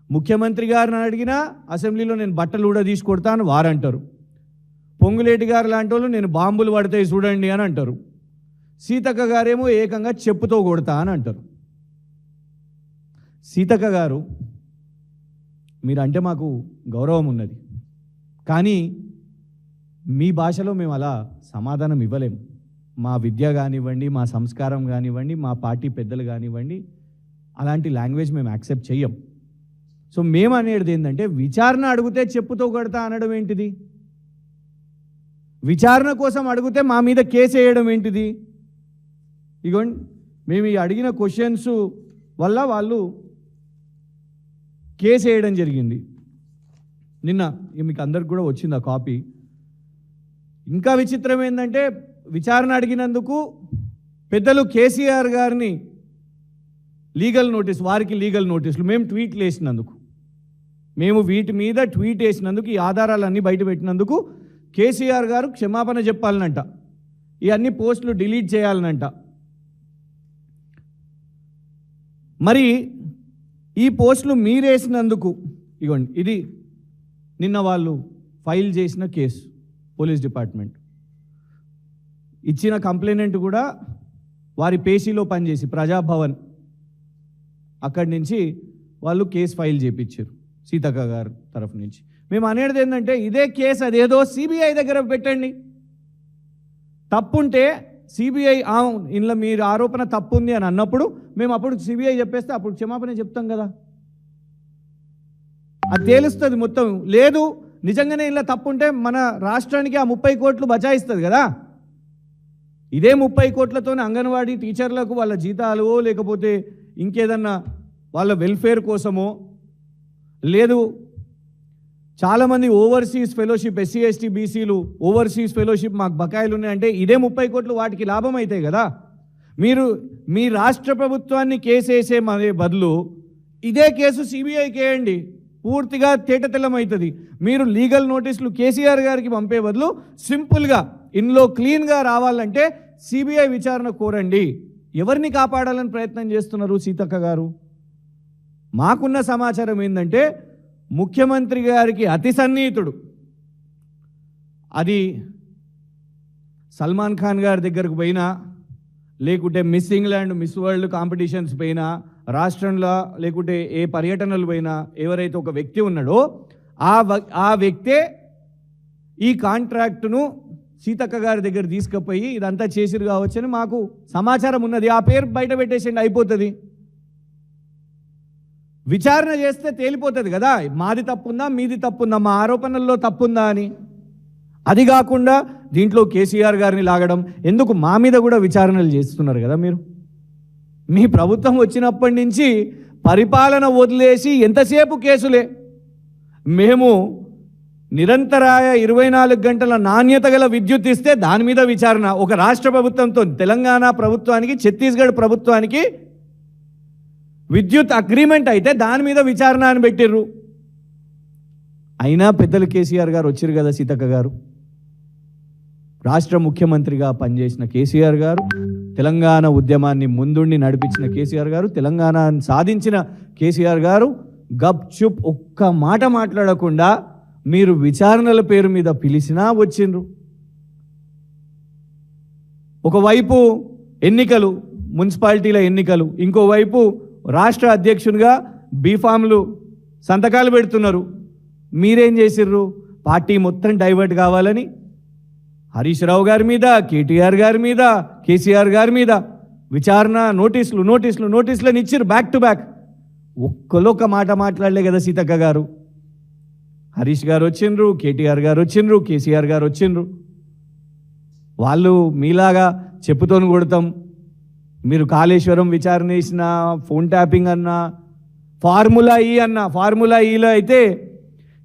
ముఖ్యమంత్రి గారిని అడిగినా అసెంబ్లీలో నేను బట్టలు కూడా తీసి కొడతాను వారంటారు. పొంగులేటి గారు లాంటి వాళ్ళు నేను బాంబులు పడతాయి చూడండి అని అంటారు. సీతక్క గారేమో ఏకంగా చెప్పుతో కొడతా అని అంటారు. సీతక్క గారు, మీరంటే మాకు గౌరవం ఉన్నది, కానీ మీ భాషలో మేము అలా సమాధానం ఇవ్వలేము. మా విద్య కానివ్వండి, మా సంస్కారం కానివ్వండి, మా పార్టీ పెద్దలు కానివ్వండి, అలాంటి లాంగ్వేజ్ మేము యాక్సెప్ట్ చెయ్యం. సో మేము అనేది ఏంటంటే, విచారణ అడిగితే చెప్పుతో కొడతా అనడం ఏంటిది? విచారణ కోసం అడిగితే మా మీద కేసు వేయడం ఏంటిది? ఇగోండి, మేము ఈ అడిగిన క్వశ్చన్స్ వల్ల వాళ్ళు కేసు వేయడం జరిగింది. నిన్న మీకు అందరికి కూడా వచ్చింది ఆ కాపీ. ఇంకా విచిత్రం ఏంటంటే, విచారణ అడిగినందుకు పెద్దలు కేసీఆర్ గారిని లీగల్ నోటీస్, వారికి లీగల్ నోటీసులు మేము ట్వీట్లు వేసినందుకు, మేము వీటి మీద ట్వీట్ వేసినందుకు, ఈ ఆధారాలన్నీ బయట పెట్టినందుకు కేసీఆర్ గారు క్షమాపణ చెప్పాలనంట, ఈ అన్ని పోస్టులు డిలీట్ చేయాలనంట. మరి ఈ పోస్టులు మీరేసినందుకు ఇగోండి, ఇది నిన్న వాళ్ళు ఫైల్ చేసిన కేసు. పోలీస్ డిపార్ట్మెంట్ ఇచ్చిన కంప్లైంట్ కూడా వారి పేషీలో పనిచేసి ప్రజాభవన్ అక్కడి నుంచి వాళ్ళు కేసు ఫైల్ చేయించారు సీతక్క గారు తరఫు నుంచి. మేము అనేది ఏంటంటే, ఇదే కేసు అదేదో సిబిఐ దగ్గర పెట్టండి. తప్పుంటే సిబిఐ ఇందులో మీరు ఆరోపణ తప్పు ఉంది అని అన్నప్పుడు మేము అప్పుడు సిబిఐ చెప్పేస్తే అప్పుడు క్షమాపణ చెప్తాం కదా, అది తేలుస్తుంది మొత్తం. లేదు నిజంగానే ఇలా తప్పుంటే మన రాష్ట్రానికి ఆ 30 కోట్లు బచాయిస్తుంది కదా. ఇదే 30 కోట్లతోనే అంగన్వాడీ టీచర్లకు వాళ్ళ జీతాలు, లేకపోతే ఇంకేదన్నా వాళ్ళ వెల్ఫేర్ కోసమో, లేదు చాలామంది ఓవర్సీస్ ఫెలోషిప్, ఎస్సీ ఎస్టీ బీసీలు ఓవర్సీస్ ఫెలోషిప్ మాకు బకాయిలు ఉన్నాయంటే ఇదే 30 కోట్లు వాటికి లాభం అవుతాయి కదా. మీరు మీ రాష్ట్ర ప్రభుత్వాన్ని కేసు వేసే బదులు ఇదే కేసు సిబిఐకి వేయండి, పూర్తిగా తేటతెల్లమవుతుంది. మీరు లీగల్ నోటీసులు కేసీఆర్ గారికి పంపే బదులు సింపుల్గా ఇందులో క్లీన్గా రావాలంటే సిబిఐ విచారణ కోరండి. ఎవరిని కాపాడాలని ప్రయత్నం చేస్తున్నారు సీతక్క గారు? మాకున్న సమాచారం ఏంటంటే, ముఖ్యమంత్రి గారికి అతి సన్నిహితుడు, అది సల్మాన్ ఖాన్ గారి దగ్గరకు పోయినా, లేకుంటే miss England, miss world competitions పోయినా, రాష్ట్రంలో లేకుంటే ఏ పర్యటనలు పోయినా ఎవరైతే ఒక వ్యక్తి ఉన్నాడో ఆ వ్యక్తే ఈ కాంట్రాక్టును సీతక్క గారి దగ్గర తీసుకుపోయి ఇదంతా చేసిరు కావచ్చని మాకు సమాచారం ఉన్నది. ఆ పేరు బయట పెట్టేసిండి, అయిపోతుంది. విచారణ చేస్తే తేలిపోతుంది కదా, మాది తప్పుందా మీది తప్పుందా, మా ఆరోపణల్లో తప్పుందా అని. అది కాకుండా దీంట్లో కేసీఆర్ గారిని లాగడం ఎందుకు? మా మీద కూడా విచారణలు చేస్తున్నారు కదా మీరు. మీ ప్రభుత్వం వచ్చినప్పటి నుంచి పరిపాలన వదిలేసి ఎంతసేపు కేసులే. మేము నిరంతరాయ 24 గంటల నాణ్యత గల విద్యుత్ ఇస్తే దాని మీద విచారణ. ఒక రాష్ట్ర ప్రభుత్వంతో తెలంగాణ ప్రభుత్వానికి, ఛత్తీస్గఢ్ ప్రభుత్వానికి విద్యుత్ అగ్రిమెంట్ అయితే దాని మీద విచారణ అని పెట్టిర్రు. అయినా పెద్దలు కేసీఆర్ గారు వచ్చారు కదా సీతక్క గారు. రాష్ట్ర ముఖ్యమంత్రిగా పనిచేసిన కేసీఆర్ గారు, తెలంగాణ ఉద్యమాన్ని ముందుండి నడిపించిన కేసీఆర్ గారు, తెలంగాణను సాధించిన కేసీఆర్ గారు గప్ చుప్ ఒక్క మాట మాట్లాడకుండా మీరు విచారణల పేరు మీద పిలిచినా వచ్చిండ్రు. ఒకవైపు ఎన్నికలు, మున్సిపాలిటీల ఎన్నికలు, ఇంకోవైపు రాష్ట్ర అధ్యక్షునిగా బీఫామ్లు సంతకాలు పెడుతున్నారు. మీరేం చేసిర్రు? పార్టీ మొత్తం డైవర్ట్ కావాలని హరీష్ రావు గారి మీద, కేటీఆర్ గారి మీద, కేసీఆర్ గారి మీద విచారణ నోటీసులను ఇచ్చిర్రు బ్యాక్ టు బ్యాక్. ఒక్క మాట మాట్లాడలే కదా సీతక్క గారు. హరీష్ గారు వచ్చిండ్రు, కేటీఆర్ గారు వచ్చిండ్రు, కేసీఆర్ గారు వచ్చిండ్రు. వాళ్ళు మీలాగా చెప్పుతోని కొడతాం, మీరు కాళేశ్వరం విచారణ చేసిన, ఫోన్ ట్యాపింగ్ అన్నా, ఫార్ములా ఈలో అయితే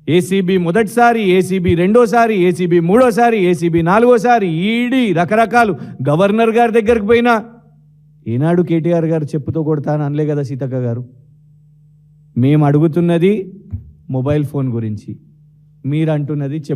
ఏసీబీ మొదటిసారి, ఏసీబీ రెండోసారి, ఏసీబీ మూడోసారి, ఏసీబీ నాలుగోసారి, ఈడీ రకరకాలు, గవర్నర్ గారి దగ్గరికి పోయినా ఏనాడు కేటీఆర్ గారు చెప్పుతో కొడతాను అనలే కదా సీతక్క గారు. మేము అడుగుతున్నది మొబైల్ ఫోన్ గురించి, మీరు అంటున్నది